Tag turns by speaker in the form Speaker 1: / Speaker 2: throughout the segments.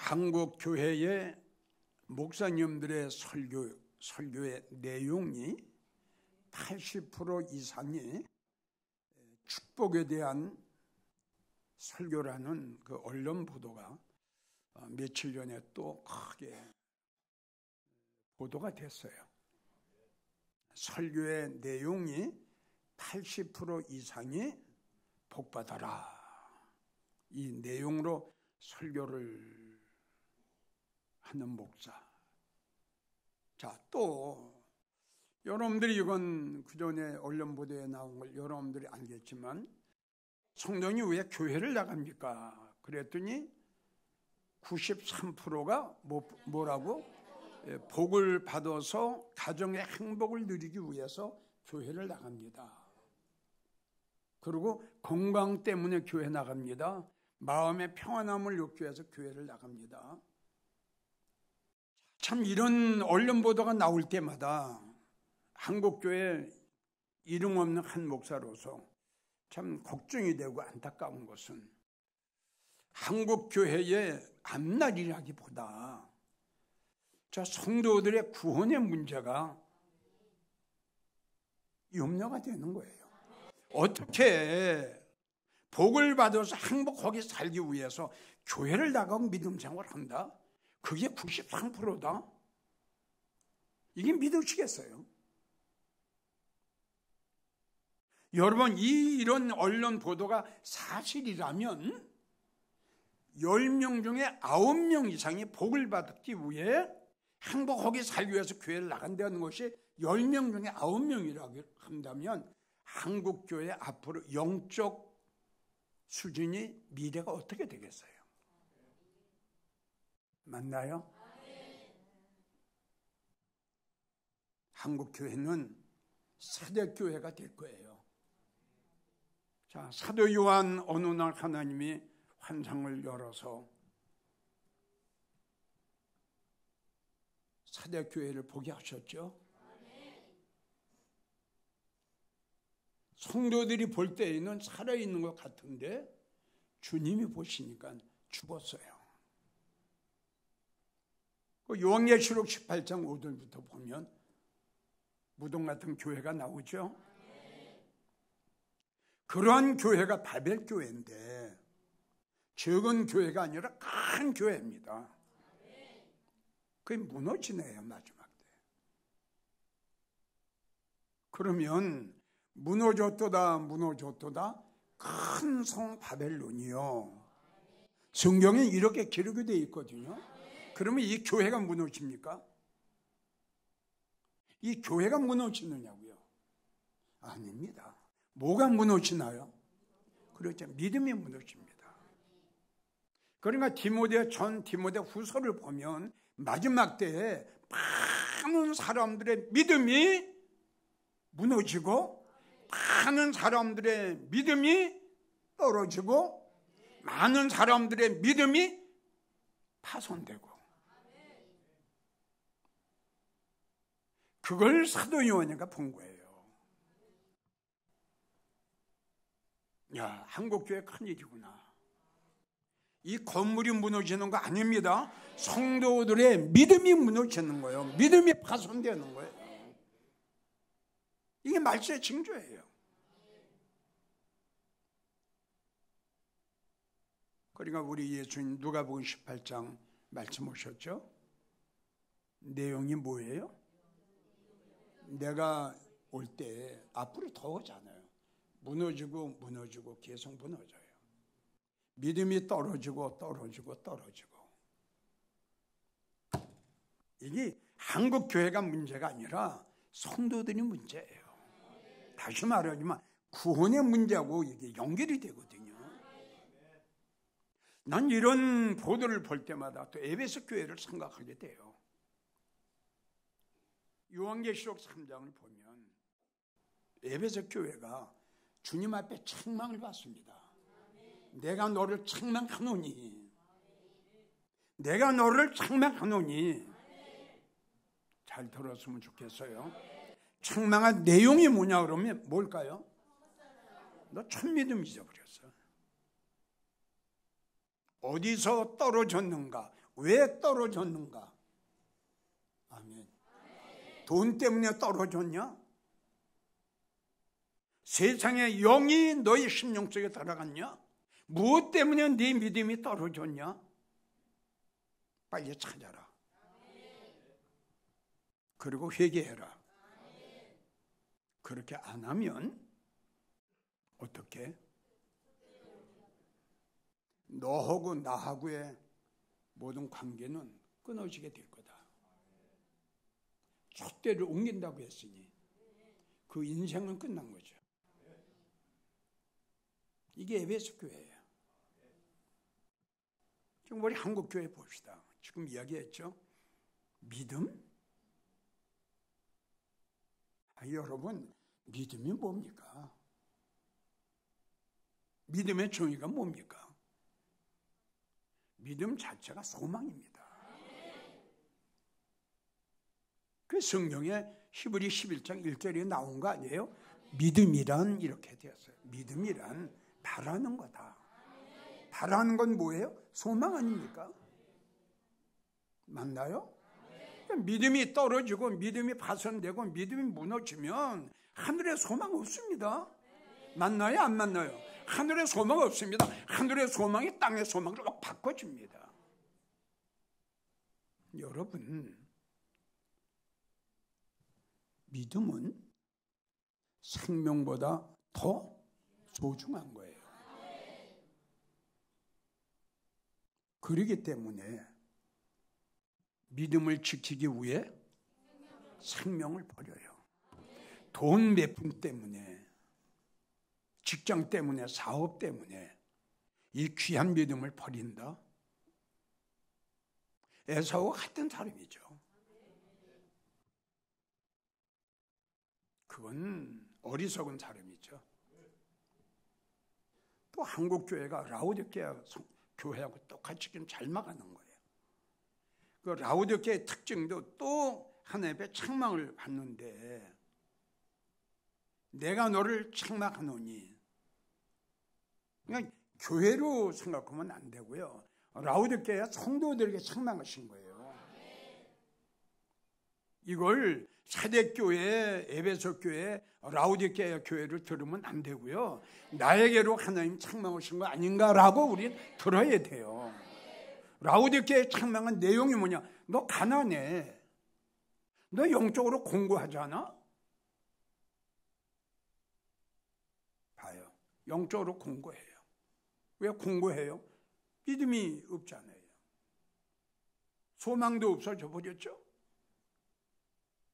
Speaker 1: 한국 교회의 목사님들의 설교의 내용이 80% 이상이 축복에 대한 설교라는 그 언론 보도가 며칠 전에 또 크게 보도가 됐어요. 설교의 내용이 80% 이상이 복받아라, 이 내용으로 설교를 하는 목사. 자, 또 여러분들이 이건 그전에 언론 보도에 나온 걸 여러분들이 알겠지만, 성도님이 왜 교회를 나갑니까? 그랬더니 93%가 뭐라고? 복을 받아서 가정의 행복을 누리기 위해서 교회를 나갑니다. 그리고 건강 때문에 교회 나갑니다. 마음의 평안함을 얻기 위해서 교회를 나갑니다. 참, 이런 언론 보도가 나올 때마다 한국교회 이름 없는 한 목사로서 참 걱정이 되고 안타까운 것은, 한국교회의 앞날이라기보다 저 성도들의 구원의 문제가 염려가 되는 거예요. 어떻게 복을 받아서 행복하게 살기 위해서 교회를 나가고 믿음 생활을 한다? 그게 93%다? 이게 믿으시겠어요? 여러분, 이런 언론 보도가 사실이라면 10명 중에 9명 이상이 복을 받기 위해 행복하게 살기 위해서 교회를 나간다는 것이 10명 중에 9명이라고 한다면, 한국교회 앞으로 영적 수준이, 미래가 어떻게 되겠어요? 맞나요? 한국교회는 사대교회가 될 거예요. 자, 사도 요한 어느 날 하나님이 환상을 열어서 사대교회를 보게 하셨죠. 성도들이 볼 때에는 살아있는 것 같은데 주님이 보시니까 죽었어요. 요한계시록 18장 5절부터 보면 무덤 같은 교회가 나오죠. 그러한 교회가 바벨교회인데 적은 교회가 아니라 큰 교회입니다. 그게 무너지네요, 마지막 때. 그러면 무너졌도다 큰 성 바벨론이요. 성경에 이렇게 기록이 되어 있거든요. 그러면 이 교회가 무너집니까? 이 교회가 무너지느냐고요? 아닙니다. 뭐가 무너지나요? 그렇죠. 믿음이 무너집니다. 그러니까 디모데 후서를 보면 마지막 때에 많은 사람들의 믿음이 무너지고, 많은 사람들의 믿음이 떨어지고, 많은 사람들의 믿음이 파손되고, 그걸 사도 요한이가 본 거예요. 야, 한국교회 큰일이구나. 이 건물이 무너지는 거 아닙니다. 성도들의 믿음이 무너지는 거예요. 믿음이 파손되는 거예요. 이게 말세의 징조예요. 그러니까 우리 예수님 누가복음 18장 말씀 오셨죠? 내용이 뭐예요? 내가 올 때 앞으로 더 오잖아요. 무너지고 계속 무너져요. 믿음이 떨어지고. 이게 한국 교회가 문제가 아니라 성도들이 문제예요. 다시 말하지만 구원의 문제하고 이게 연결이 되거든요. 난 이런 보도를 볼 때마다 또 에베소 교회를 생각하게 돼요. 요한계시록 3장을 보면 에베소 교회가 주님 앞에 책망을 받습니다. 내가 너를 책망하노니, 잘 들었으면 좋겠어요. 책망한 내용이 뭐냐 그러면 뭘까요? 너 참 믿음 잊어버렸어. 어디서 떨어졌는가, 왜 떨어졌는가? 아멘. 돈 때문에 떨어졌냐? 세상의 영이 너희 심령 속에 들어갔냐? 무엇 때문에 네 믿음이 떨어졌냐? 빨리 찾아라. 그리고 회개해라. 그렇게 안 하면 어떻게? 너하고 나하고의 모든 관계는 끊어지게 될 거다. 촛대를 옮긴다고 했으니 그 인생은 끝난 거죠. 이게 에베소 교회예요. 지금 우리 한국 교회 봅시다. 지금 이야기했죠. 믿음? 여러분, 믿음이 뭡니까? 믿음의 정의가 뭡니까? 믿음 자체가 소망입니다. 그 성경에 히브리 11장 1절에 나온 거 아니에요? 믿음이란 이렇게 되었어요. 믿음이란 바라는 거다. 바라는 건 뭐예요? 소망 아닙니까? 맞나요? 믿음이 떨어지고 믿음이 파손되고 믿음이 무너지면 하늘에 소망 없습니다. 맞나요? 안 맞나요? 하늘에 소망 없습니다. 하늘의 소망이 땅의 소망으로 바꿔집니다. 여러분, 믿음은 생명보다 더 소중한 거예요. 그렇기 때문에 믿음을 지키기 위해 생명을 버려요. 돈 몇 푼 때문에, 직장 때문에, 사업 때문에 이 귀한 믿음을 버린다? 에사우와 같은 사람이죠. 그건 어리석은 사람이죠. 또 한국 교회가 라오디게아 교회하고 똑같이 잘 막아놓은 거예요. 그 라오디게아의 특징도 또 하나님의 책망을 받는데, 내가 너를 책망하노니, 그냥 교회로 생각하면 안 되고요. 라오디게아 성도들에게 책망하신 거예요. 이걸 사대교회, 에베소 교회, 라오디게아 교회를 들으면 안 되고요. 나에게로 하나님 책망하신 거 아닌가라고 우리 들어야 돼요. 라오디게아의 책망한 내용이 뭐냐? 너 가난해. 너 영적으로 공부하지 않아? 봐요. 영적으로 공부해요. 왜 공부해요? 믿음이 없잖아요. 소망도 없어져 버렸죠?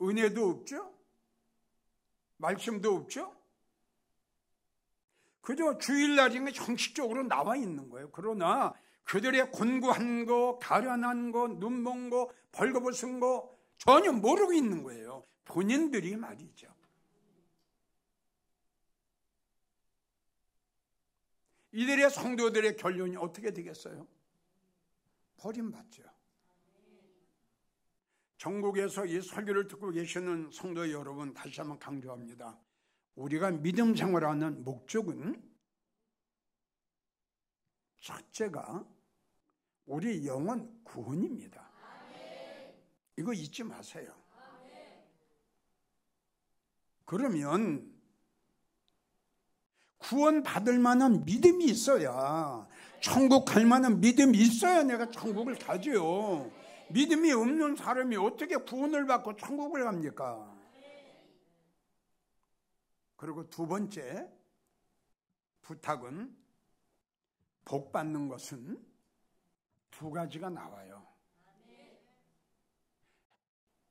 Speaker 1: 은혜도 없죠? 말씀도 없죠? 그저 주일날이면 형식적으로 나와 있는 거예요. 그러나 그들의 곤고한 거, 가련한 거, 눈먼 거, 벌거벗은 거 전혀 모르고 있는 거예요. 본인들이 말이죠. 이들의 성도들의 결론이 어떻게 되겠어요? 버림받죠. 전국에서 이 설교를 듣고 계시는 성도 여러분, 다시 한번 강조합니다. 우리가 믿음 생활하는 목적은 첫째가 우리 영혼 구원입니다. 이거 잊지 마세요. 그러면 구원받을 만한 믿음이 있어야, 천국 갈 만한 믿음이 있어야 내가 천국을 가죠. 믿음이 없는 사람이 어떻게 구원을 받고 천국을 갑니까? 그리고 두 번째 부탁은, 복 받는 것은 두 가지가 나와요.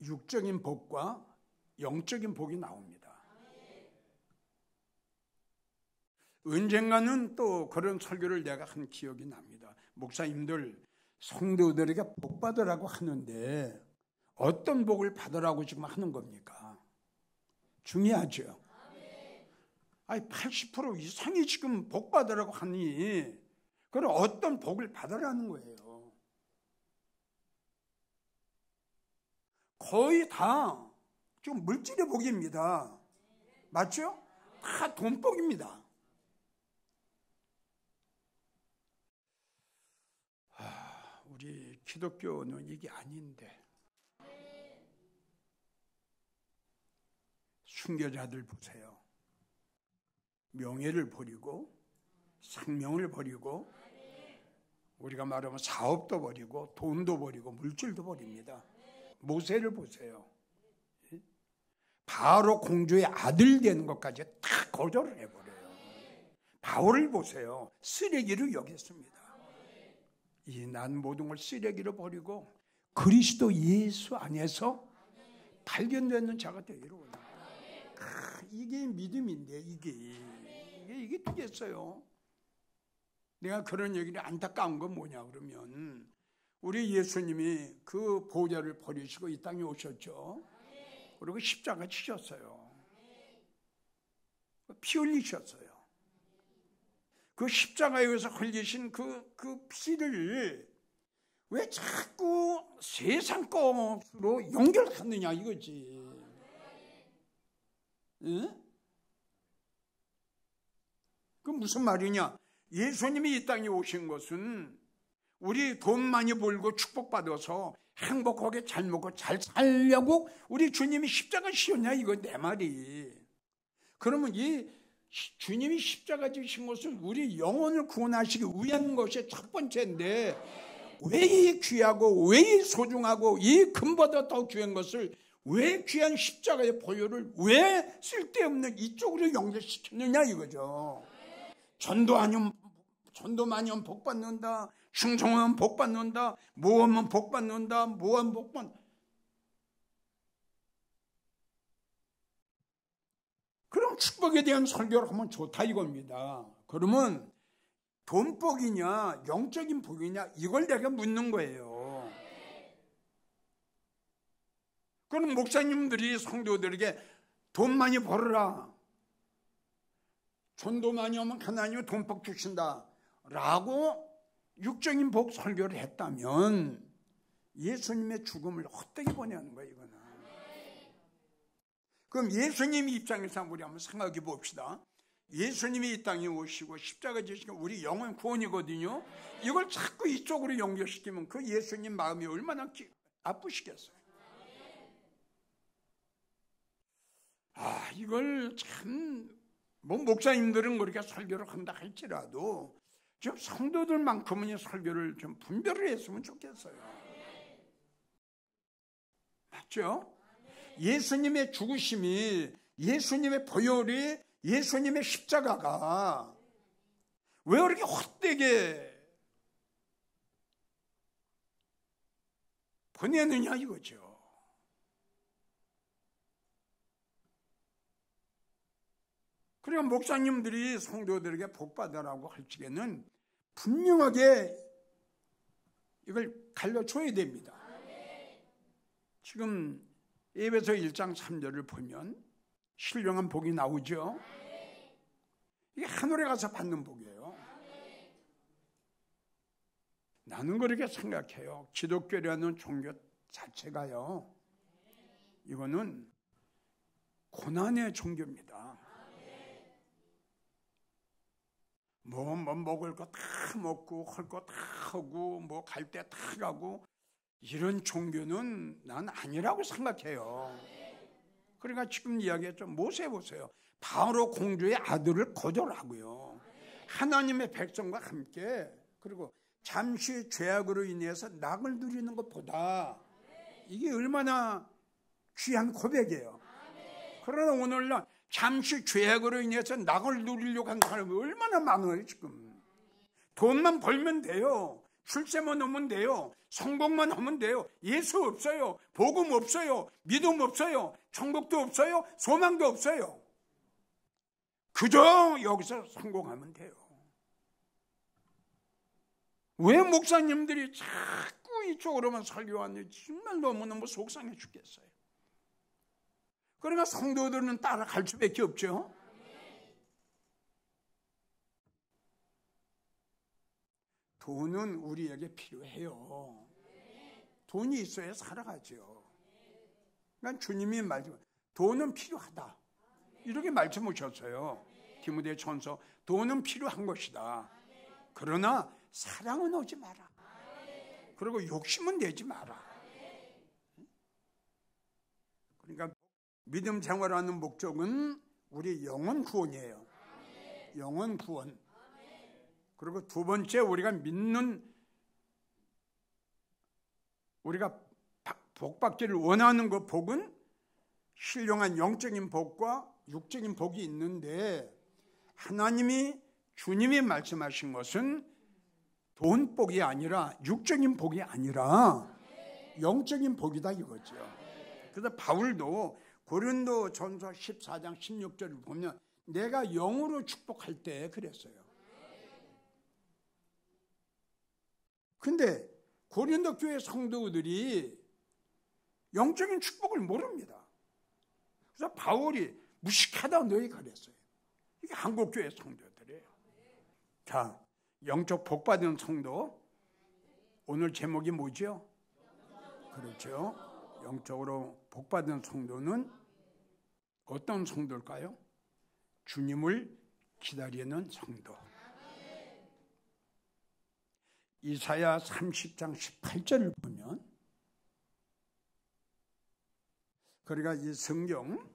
Speaker 1: 육적인 복과 영적인 복이 나옵니다. 언젠가는 또 그런 설교를 내가 한 기억이 납니다. 목사님들, 성도들에게 복 받으라고 하는데 어떤 복을 받으라고 지금 하는 겁니까? 중요하죠. 아니 80% 이상이 지금 복 받으라고 하니 그럼 어떤 복을 받으라는 거예요? 거의 다 지금 물질의 복입니다. 맞죠? 다 돈복입니다. 우리 기독교는 이게 아닌데 순교자들 보세요. 명예를 버리고 생명을 버리고 우리가 말하면 사업도 버리고 돈도 버리고 물질도 버립니다. 모세를 보세요. 바로 공주의 아들 되는 것까지 다 거절을 해버려요. 바울을 보세요. 쓰레기로 여겼습니다. 난 모든 걸 쓰레기로 버리고 그리스도 예수 안에서 발견되는 자가 되기로. 이게 믿음인데 이게 되겠어요. 내가 그런 얘기를 안타까운 건 뭐냐 그러면 우리 예수님이 그 보좌를 버리시고 이 땅에 오셨죠. 그리고 십자가 치셨어요. 피 흘리셨어요. 그 십자가에서 흘리신 그 피를 왜 자꾸 세상 것으로 연결하느냐 이거지. 응? 그 무슨 말이냐? 예수님이 이 땅에 오신 것은 우리 돈 많이 벌고 축복받아서 행복하게 잘 먹고 잘 살려고 우리 주님이 십자가 지셨냐 이거 내 말이. 그러면 이 주님이 십자가 지신 것은 우리 영혼을 구원하시기 위한 것이 첫 번째인데 왜 이 귀하고 왜 이 소중하고 이 금보다 더 귀한 것을 왜 귀한 십자가의 보혈을 왜 쓸데없는 이쪽으로 연결시켰느냐 이거죠. 전도 많이 하면 복 받는다. 충성하면 복 받는다. 모하면 복 받는다. 모하면 복 받는다. 그럼 축복에 대한 설교를 하면 좋다 이겁니다. 그러면 돈복이냐 영적인 복이냐 이걸 내가 묻는 거예요. 그럼 목사님들이 성도들에게 돈 많이 벌어라. 전도 많이 하면 하나님이 돈복 주신다. 라고 육적인 복 설교를 했다면 예수님의 죽음을 헛되게 보내는 거예요. 이거는. 그럼 예수님 입장에서 우리 한번 생각해 봅시다. 예수님이 이 땅에 오시고 십자가 지시고 우리 영혼 구원이거든요. 이걸 자꾸 이쪽으로 연결시키면 그 예수님 마음이 얼마나 아프시겠어요. 이걸 참 목사님들은 그렇게 설교를 한다 할지라도 좀 성도들만큼은 설교를 좀 분별을 했으면 좋겠어요. 맞죠? 예수님의 죽으심이, 예수님의 보혈이, 예수님의 십자가가 왜 그렇게 헛되게 보내느냐 이거죠. 그러니까 목사님들이 성도들에게 복받으라고 할 적에는 분명하게 이걸 갈려줘야 됩니다. 지금 에베소 1장 3절을 보면 신령한 복이 나오죠. 이게 하늘에 가서 받는 복이에요. 나는 그렇게 생각해요. 기독교라는 종교 자체가요, 이거는 고난의 종교입니다. 뭐 먹을 거 다 먹고 할 거 다 하고 뭐 갈 때 다 가고 이런 종교는 난 아니라고 생각해요. 그러니까 지금 이야기했죠. 모세 보세요. 바로 공주의 아들을 거절하고요. 하나님의 백성과 함께 그리고 잠시 죄악으로 인해서 낙을 누리는 것보다 이게 얼마나 귀한 고백이에요. 그러나 오늘날 잠시 죄악으로 인해서 낙을 누리려고 하는 사람이 얼마나 많아요. 지금 돈만 벌면 돼요. 출세만 하면 돼요. 성공만 하면 돼요. 예수 없어요. 복음 없어요. 믿음 없어요. 천국도 없어요. 소망도 없어요. 그저 여기서 성공하면 돼요. 왜 목사님들이 자꾸 이쪽으로만 설교하는지 정말 너무너무 속상해 죽겠어요. 그러니까 성도들은 따라갈 수밖에 없죠. 돈은 우리에게 필요해요. 돈이 있어야 살아가죠. 그러니까 주님이 말씀, 돈은 필요하다. 이렇게 말씀하셨어요. 디모데전서, 돈은 필요한 것이다. 그러나 사랑은 오지 마라. 그리고 욕심은 내지 마라. 그러니까 믿음 생활하는 목적은 우리 영혼 구원이에요. 영혼 구원. 그리고 두 번째, 우리가 믿는, 우리가 복받기를 원하는 그 복은 신령한 영적인 복과 육적인 복이 있는데, 하나님이, 주님이 말씀하신 것은 돈 복이 아니라, 육적인 복이 아니라 영적인 복이다 이거죠. 그래서 바울도 고린도 전서 14장 16절을 보면 내가 영으로 축복할 때 그랬어요. 근데 고린도 교회 성도들이 영적인 축복을 모릅니다. 그래서 바울이 무식하다 너희 그랬어요. 이게 한국 교회 성도들이에요. 자, 영적 복 받은 성도, 오늘 제목이 뭐죠? 그렇죠. 영적으로 복 받은 성도는 어떤 성도일까요? 주님을 기다리는 성도. 이사야 30장 18절을 보면, 그러니까 이 성경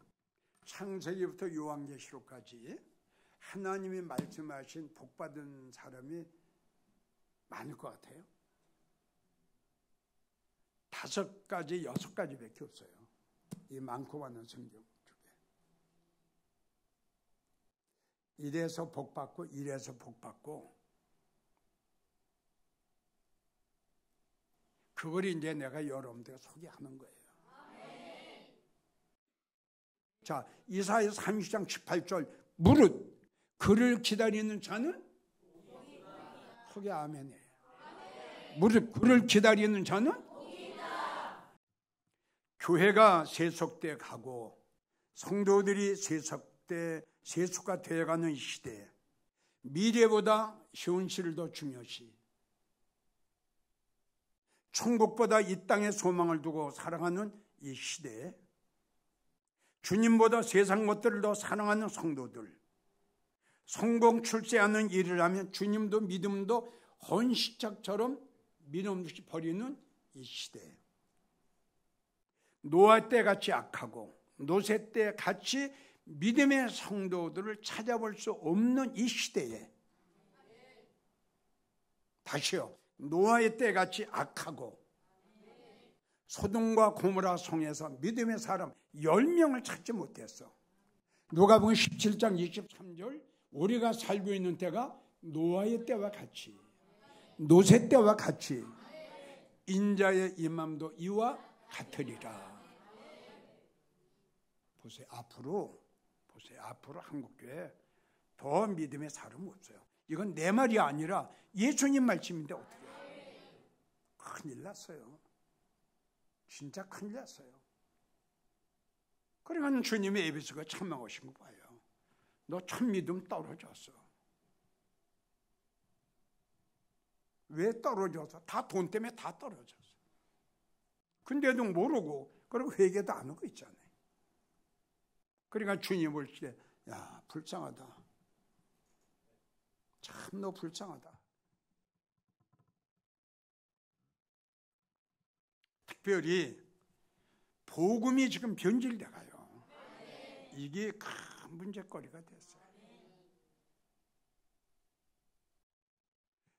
Speaker 1: 창세기부터 요한계시록까지 하나님이 말씀하신 복받은 사람이 많을 것 같아요. 5가지, 6가지밖에 없어요. 이 많고 많은 성경 중에. 이래서 복받고 이래서 복받고, 그걸 이제 내가 여러분들에게 소개하는 거예요. 자, 이사야 30장 18절, 무릇 그를 기다리는 자는 거기 아멘이에요. 무릇 그를 기다리는 자는 교회가 세속돼 가고 성도들이 세속화 되어가는 이 시대에 미래보다 현실을 더 중요시, 천국보다 이 땅에 소망을 두고 살아가는 이 시대에 주님보다 세상 것들을 더 사랑하는 성도들, 성공 출세하는 일을 하면 주님도 믿음도 헌시짝처럼 믿음 없이 버리는 이 시대에, 노아 때 같이 악하고 노새 때 같이 믿음의 성도들을 찾아볼 수 없는 이 시대에, 다시요, 노아의 때 같이 악하고 소돔과 고모라 성에서 믿음의 사람 10명을 찾지 못했어. 누가복음 17장 23절, 우리가 살고 있는 때가 노아의 때와 같이, 노새 때와 같이 인자의 임함도 이와 같으리라. 보세요, 앞으로 한국교회 더 믿음의 사람은 없어요. 이건 내 말이 아니라 예수님 말씀인데 어떻게 해요? 큰일 났어요. 진짜 큰일 났어요. 그러니까 주님의 에베소가 책망하신 거 봐요. 너 참 믿음 떨어졌어. 왜 떨어져서? 다 돈 때문에 다 떨어졌어. 근데도 모르고, 그리고 회개도 안 하고 있잖아요. 그러니까 주님 볼 때, 야, 불쌍하다. 참 너 불쌍하다. 특별히 복음이 지금 변질돼 가요. 이게 큰 문제거리가 됐어요.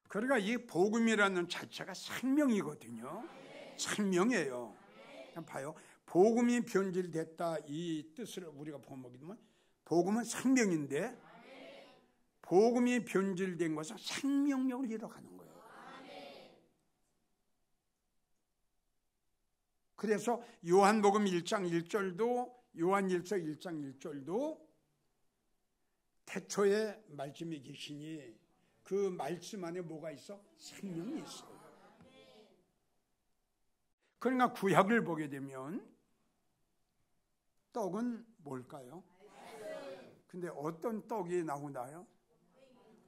Speaker 1: 그러니까 이 복음이라는 자체가 생명이거든요. 생명이에요. 봐요. 복음이 변질됐다, 이 뜻을 우리가 보면 복음은 생명인데, 복음이 변질된 것은 생명력을 잃어가는 거예요. 그래서 요한복음 1장 1절도, 요한일서 1장 1절도 태초에 말씀이 계시니 그 말씀 안에 뭐가 있어? 생명이 있어요. 그러니까 구약을 보게 되면 떡은 뭘까요? 근데 어떤 떡이 나오나요?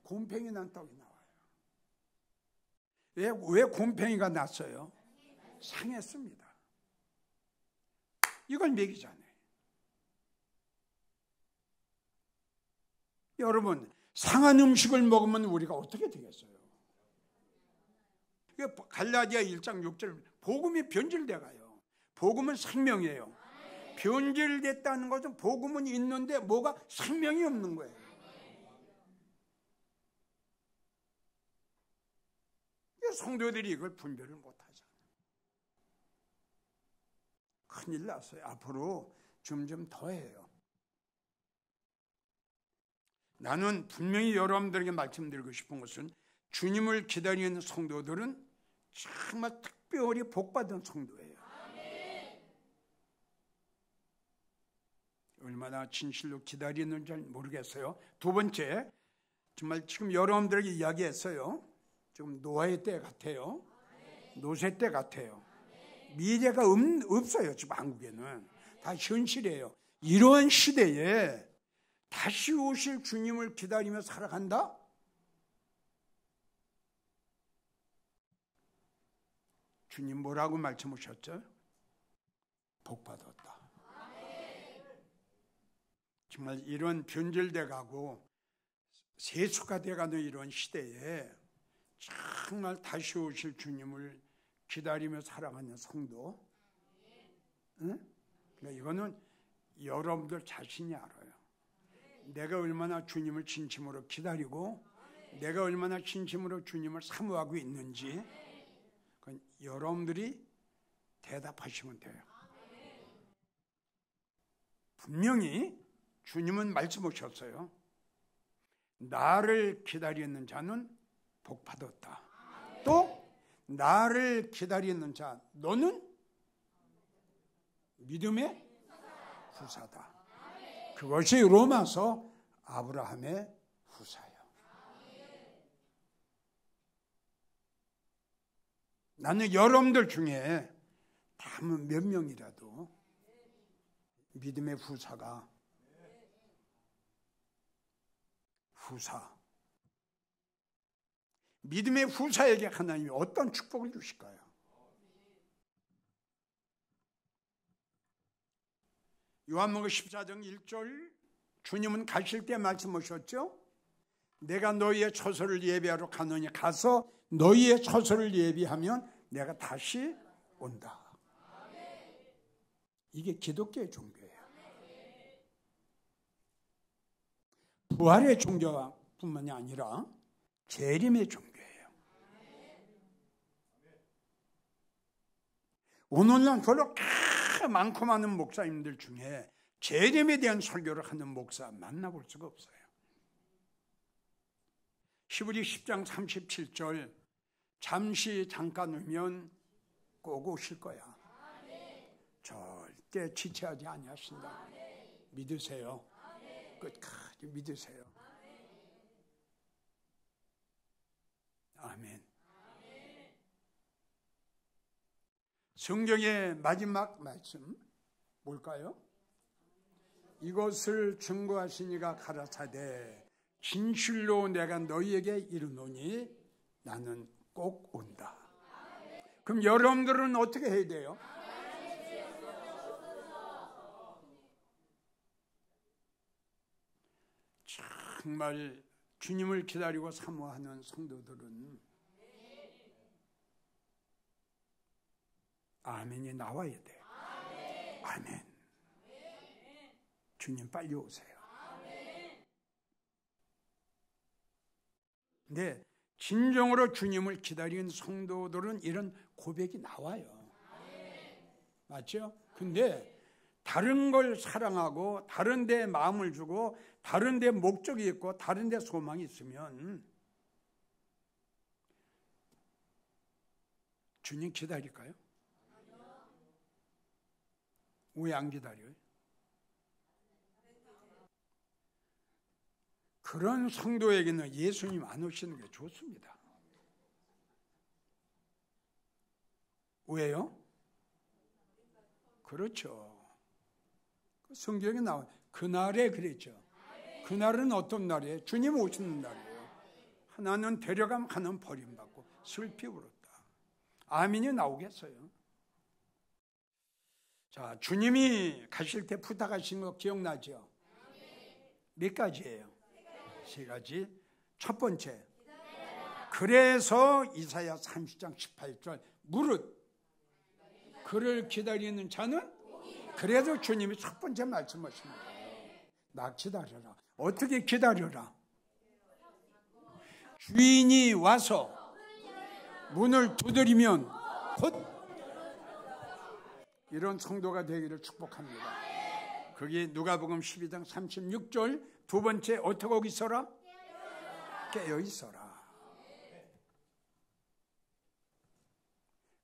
Speaker 1: 곰팡이 난 떡이 나와요. 왜 곰팡이가 났어요? 상했습니다. 이걸 먹이잖아요. 여러분, 상한 음식을 먹으면 우리가 어떻게 되겠어요? 갈라디아 1장 6절 복음이 변질돼 가요. 복음은 생명이에요. 변질됐다는 것은 복음은 있는데 뭐가 생명이 없는 거예요. 성도들이 이걸 분별을 못하잖아요. 큰일 났어요. 앞으로 점점 더해요. 나는 분명히 여러분들에게 말씀드리고 싶은 것은 주님을 기다리는 성도들은 정말 특별히 복받은 성도예요. 얼마나 진실로 기다리는지 모르겠어요. 두 번째, 정말 지금 여러분들에게 이야기했어요. 지금 노아의 때 같아요. 노세 때 같아요. 미래가 없어요. 지금 한국에는. 다 현실이에요. 이러한 시대에 다시 오실 주님을 기다리며 살아간다? 주님 뭐라고 말씀하셨죠? 복받았다. 정말 이런 변질돼 가고 세수가 돼가는 이런 시대에 정말 다시 오실 주님을 기다리며 살아가는 성도. 응? 그러니까 이거는 여러분들 자신이 알아요. 내가 얼마나 주님을 진심으로 기다리고 내가 얼마나 진심으로 주님을 사모하고 있는지 그건 여러분들이 대답하시면 돼요. 분명히 주님은 말씀하셨어요. 나를 기다리는 자는 복받았다. 또 나를 기다리는 자 너는 믿음의 후사다. 그것이 로마서 아브라함의 후사예요. 나는 여러분들 중에 다만 몇 명이라도 믿음의 후사가 믿음의 후사에게 하나님이 어떤 축복을 주실까요? 요한복음 14장 1절 주님은 가실 때 말씀하셨죠? 내가 너희의 처소를 예비하러 가노니 가서 너희의 처소를 예비하면 내가 다시 온다. 이게 기독교의 종교예요. 부활의 종교뿐만이 아니라 재림의 종교예요. 오늘날 별로 많고 많은 목사님들 중에 재림에 대한 설교를 하는 목사 만나볼 수가 없어요. 히브리 10장 37절 잠시 잠깐 오면 꼭 오실 거야. 절대 지체하지 아니하신다. 믿으세요. 끝까지 믿으세요. 아멘. 성경의 마지막 말씀 뭘까요? 이것을 증거하시니가 가라사대 진실로 내가 너희에게 이르노니 나는 꼭 온다. 그럼 여러분들은 어떻게 해야 돼요? 정말 주님을 기다리고 사모하는 성도들은 아멘이 나와야 돼요. 아멘. 주님 빨리 오세요. 근데 진정으로 주님을 기다리는 성도들은 이런 고백이 나와요. 맞죠? 근데 다른 걸 사랑하고 다른 데 마음을 주고 다른 데 목적이 있고 다른 데 소망이 있으면 주님 기다릴까요? 왜 안 기다려요? 그런 성도에게는 예수님 안 오시는 게 좋습니다. 왜요? 그렇죠. 성경에 나와 그날에 그랬죠. 그날은 어떤 날이에요? 주님 오시는 날이에요. 하나는 데려감, 하나는 버림받고 슬피 울었다. 아멘이 나오겠어요? 자, 주님이 가실 때 부탁하신 거 기억나죠? 몇 가지예요? 세 가지. 첫 번째, 그래서 이사야 30장 18절 무릇 그를 기다리는 자는, 그래도 주님이 첫 번째 말씀하십니다. 나 기다려라. 어떻게 기다려라? 주인이 와서 문을 두드리면 곧, 이런 성도가 되기를 축복합니다. 그게 누가복음 12장 36절 두 번째, 어떻게 하고 있어라? 깨어 있어라.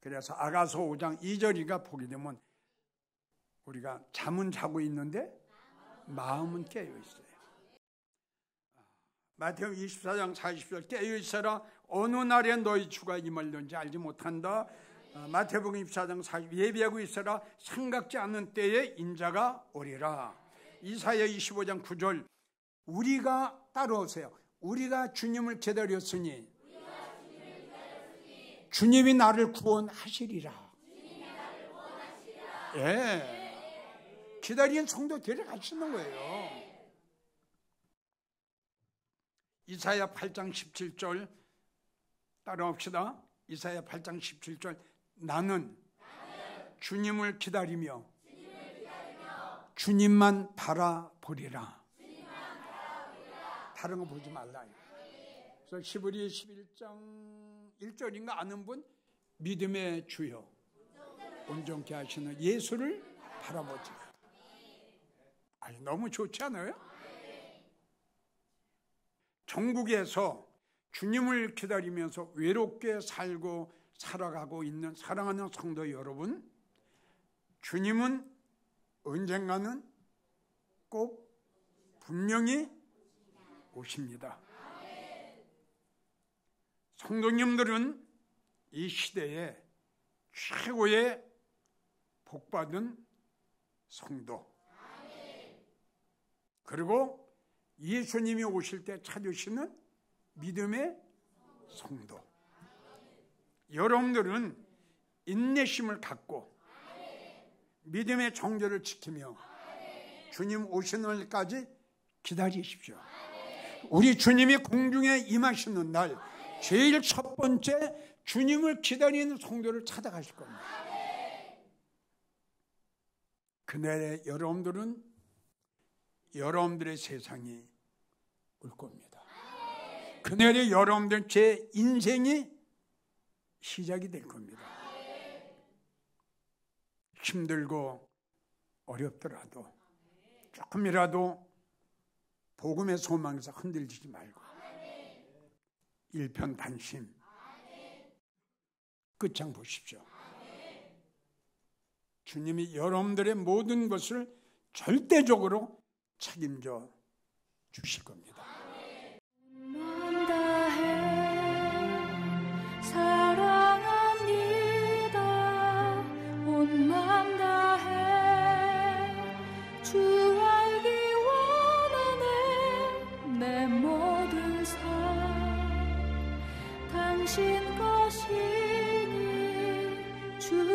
Speaker 1: 그래서 아가서 5장 2절이가 보게 되면 우리가 잠은 자고 있는데 마음은 깨어 있어요. 마태복음 24장 40절 깨어 있어라. 어느 날에 너희 주가 임할는지 알지 못한다. 마태복음 24장 40 예비하고 있어라. 생각지 않는 때에 인자가 오리라. 이사야 25장 9절 우리가 따라오세요. 우리가 주님을 기다렸으니 주님이 나를 구원하시리라. 예, 기다리는 성도 데려가시는 거예요. 이사야 8장 17절 따라합시다. 이사야 8장 17절 나는 주님을 기다리며 주님만 바라보리라. 다른 거 보지 말라. 그래서 히브리 11장 1절인가 아는 분, 믿음의 주여 온전케 하시는 예수를 바라보지. 아니, 너무 좋지 않아요? 전국에서 주님을 기다리면서 외롭게 살고 살아가고 있는 사랑하는 성도 여러분, 주님은 언젠가는 꼭 분명히 오십니다. 성도님들은 이 시대에 최고의 복받은 성도, 그리고 예수님이 오실 때 찾으시는 믿음의 성도, 여러분들은 인내심을 갖고 믿음의 정절을 지키며 주님 오시는 날까지 기다리십시오. 우리 주님이 공중에 임하시는 날 제일 첫 번째 주님을 기다리는 성도를 찾아가실 겁니다. 그날에 여러분들은 여러분들의 세상이 올 겁니다. 그날에 여러분들 제 인생이 시작이 될 겁니다. 힘들고 어렵더라도 조금이라도 복음의 소망에서 흔들리지 말고 일편단심 끝장 보십시오. 주님이 여러분들의 모든 것을 절대적으로 책임져 주실 겁니다.
Speaker 2: 사랑합니다. 온 마음 다해 주 알기 원하네. 내 모든 삶 당신 것이니 주